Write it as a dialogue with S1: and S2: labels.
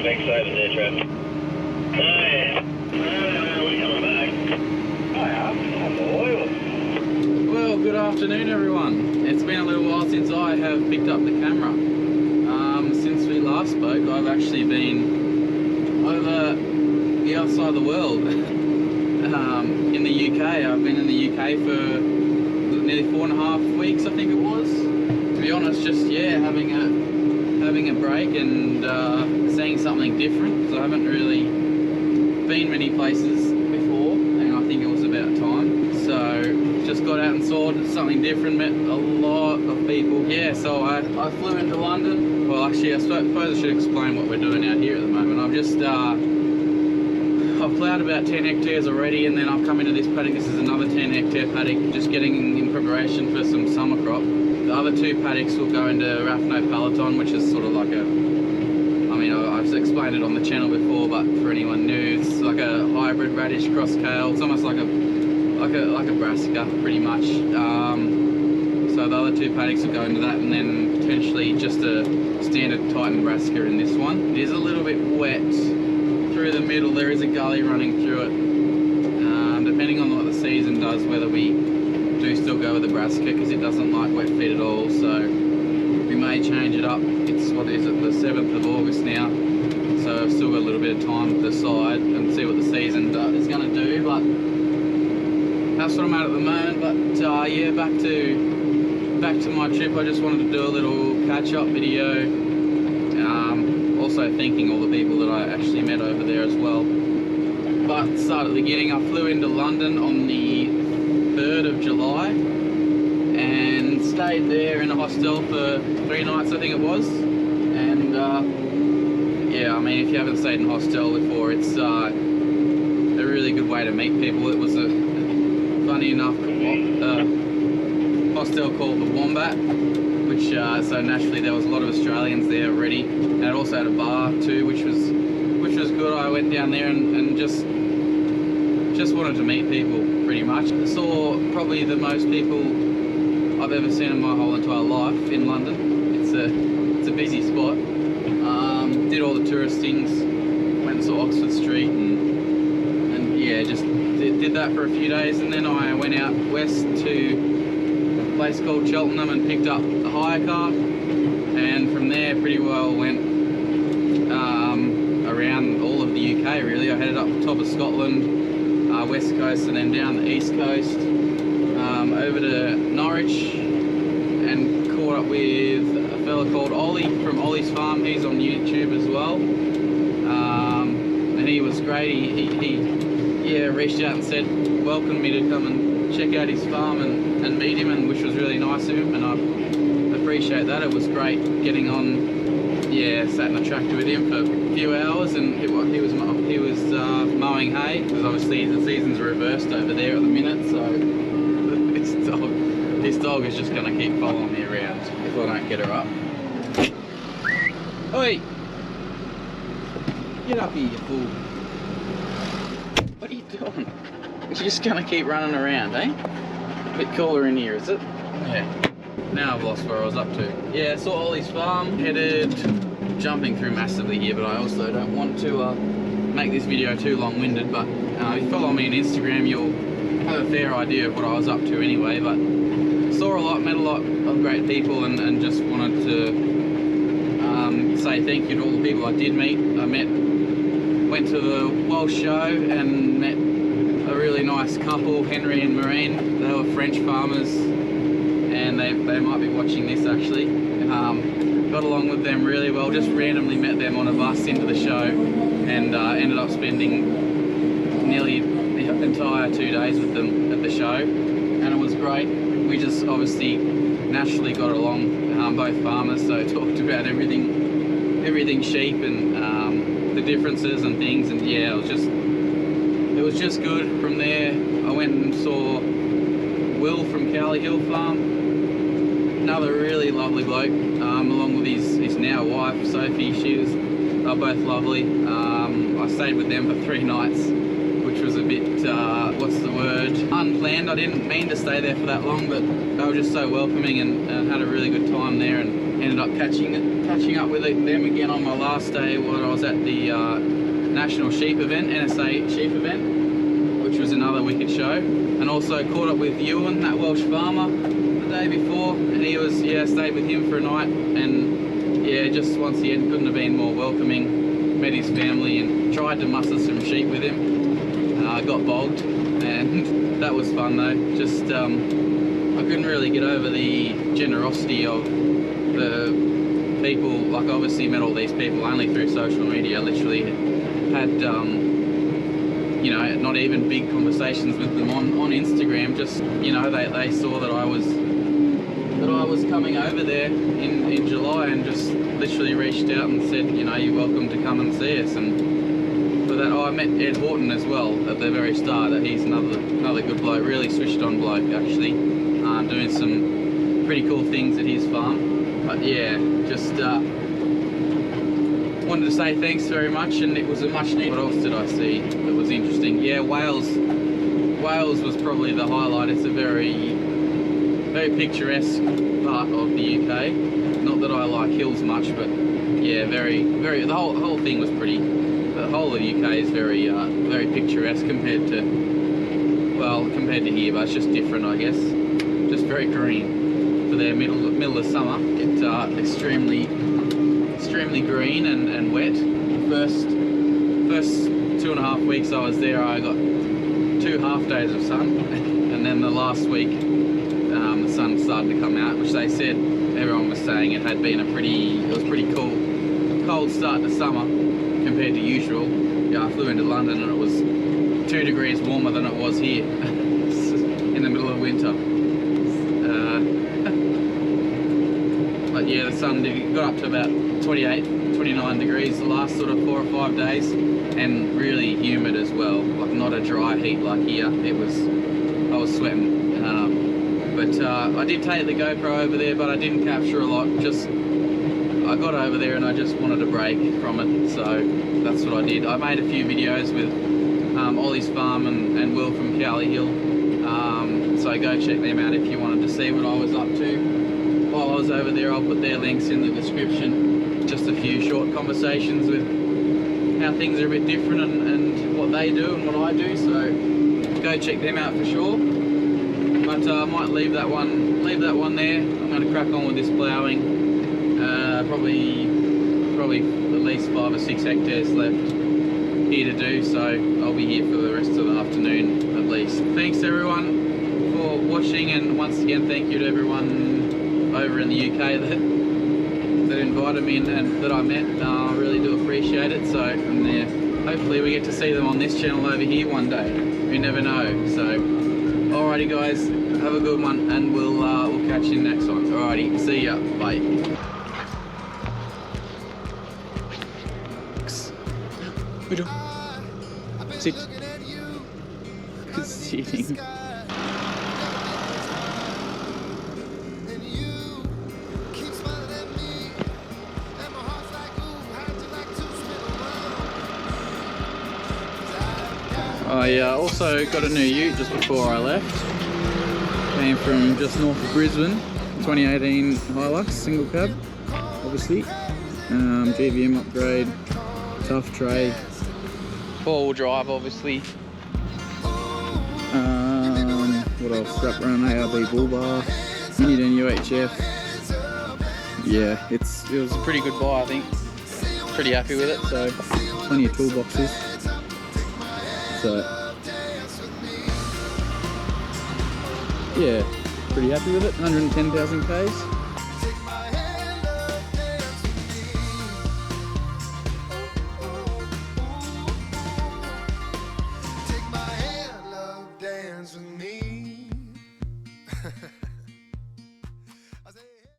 S1: backside of there, Trev. Hi. We're coming back. Hi, boy.
S2: Well, good afternoon, everyone. It's been a little while since I have picked up the camera. Since we last spoke, I've actually been over the other side of the world. In the UK. I've been in the UK for nearly 4.5 weeks, I think it was. To be honest, just having a break and seeing something different, because I haven't really been many places before, and I think it was about time. So just got out and saw something different, met a lot of people. Yeah, so I flew into London. Well, actually, I suppose I should explain what we're doing out here at the moment. I've ploughed about 10 hectares already, and then I've come into this paddock. This is another 10 hectare paddock, just getting in preparation for some summer crop. The other 2 paddocks will go into Raphno Peloton, which is sort of like I've explained it on the channel before, but for anyone new, it's like a hybrid radish cross kale. It's almost like a brassica, pretty much. So the other 2 paddocks will go into that, and then potentially just a standard Titan brassica in this one. It is a little bit wet through the middle. There is a gully running through it. Depending on what the season does, whether we do still go with the brassica, because it doesn't like wet feet at all. So we may change it up. It's what is it, the 7th of August now. So I've still got a little bit of time to decide and see what the season is going to do. But that's what I'm at the moment. But yeah, back to my trip. I just wanted to do a little catch-up video. Also thanking all the people that I actually met over there as well. But start at the beginning. I flew into London on the 3rd of July and stayed there in a hostel for 3 nights, I think it was. And yeah, I mean, if you haven't stayed in a hostel before, it's a really good way to meet people. It was a funny enough hostel called the Wombat, which so naturally there was a lot of Australians there already, and it also had a bar too, which was good. I went down there and just wanted to meet people, pretty much. I saw probably the most people I've ever seen in my whole entire life in London. It's a busy spot. Did all the tourist things, went and saw Oxford Street, and yeah, just did that for a few days, and then I went out west to a place called Cheltenham and picked up the hire car, and from there pretty well went around all of the UK really. I headed up the top of Scotland, west coast, and then down the east coast, over to Norwich, and caught up with a fella called Ollie from Ollie's Farm. He's on YouTube as well, and he was great. He reached out and said, welcomed me to come and check out his farm and meet him, and which was really nice of him, and I appreciate that. It was great getting on, sat in a tractor with him for a few hours, and he was mowing hay, because obviously the season's reversed over there at the minute, so this dog is just going to keep following me around if I don't get her up. Oi! Get up here, you fool. What are you doing? You're just going to keep running around, eh? A bit cooler in here, is it? Yeah. Now I've lost where I was up to. Yeah, saw Ollie's farm, jumping through massively here, but I also don't want to make this video too long-winded, but if you follow me on Instagram, you'll have a fair idea of what I was up to anyway. But saw a lot, met a lot of great people, and just wanted to say thank you to all the people I did meet. Went to the Welsh show and met a really nice couple, Henry and Maureen. They were French farmers, and they might be watching this actually. Got along with them really well, just randomly met them on a bus into the show, and ended up spending nearly the entire 2 days with them at the show, and it was great. We just obviously naturally got along, both farmers, so talked about everything sheep and the differences and things, and yeah, it was just good. From there I went and saw Will from Cowley Hill Farm, another really lovely bloke, along with his now wife Sophie. They're both lovely. I stayed with them for 3 nights, which was a bit, what's the word, unplanned. I didn't mean to stay there for that long, but they were just so welcoming and had a really good time there, and ended up catching up with them again on my last day when I was at the National Sheep event, NSA Sheep event, which was another wicked show. And also caught up with Ewan, that Welsh farmer, the day before, and he was, yeah, stayed with him for a night, and yeah, just once again couldn't have been more welcoming. Met his family and tried to muster some sheep with him. Got bogged, and that was fun though. Just I couldn't really get over the generosity of the people. Like, obviously met all these people only through social media. Literally had you know, not even big conversations with them on Instagram. Just, you know, they saw that I was coming over there in July, and just literally reached out and said, you know, you're welcome to come and see us. And for that, I met Ed Horton as well at the very start. That he's another good bloke, really switched on bloke actually, doing some pretty cool things at his farm. But yeah, just wanted to say thanks very much, and it was a much needed. What else did I see that was interesting? Yeah, Wales was probably the highlight. It's a very picturesque part of the UK. Not that I like hills much, but yeah, very the whole thing was pretty. The whole of the UK is very picturesque compared to here, but it's just different, I guess. Just very green for their middle of summer. It's extremely green and wet. First 2.5 weeks I was there, I got 2 half days of sun, and then the last week the sun started to come out, which they said, everyone was saying it had been it was pretty cold start to summer compared to usual. Yeah, I flew into London and it was 2 degrees warmer than it was here in the middle of winter. But yeah, the sun got up to about 28, 29 degrees the last sort of 4 or 5 days, and really humid as well. Like, not a dry heat like here. I was sweating. But I did take the GoPro over there, but I didn't capture a lot. I got over there and I just wanted a break from it, so that's what I did. I made a few videos with Ollie's Farm and Will from Cowley Hill, so go check them out if you wanted to see what I was up to while I was over there. I'll put their links in the description. Just a few short conversations with how things are a bit different and what they do and what I do, so go check them out for sure. But I might leave that one there. I'm going to crack on with this ploughing. Probably at least 5 or 6 hectares left here to do, so I'll be here for the rest of the afternoon at least. Thanks everyone for watching, and once again thank you to everyone over in the UK that invited me and that I met. I really do appreciate it. So, and hopefully we get to see them on this channel over here one day. You never know. So, alrighty guys, have a good one, and we'll catch you next one. Alrighty, see ya, bye. Sit. Sitting. I also got a new ute just before I left. Came from just north of Brisbane. 2018 Hilux single cab, obviously. GVM upgrade, tough tray. 4-wheel drive, obviously. What else? Wrap around ARB bull bar, mini den UHF. Yeah, it was a pretty good buy, I think. Pretty happy with it. So plenty of toolboxes. So yeah, pretty happy with it. 110,000 Ks.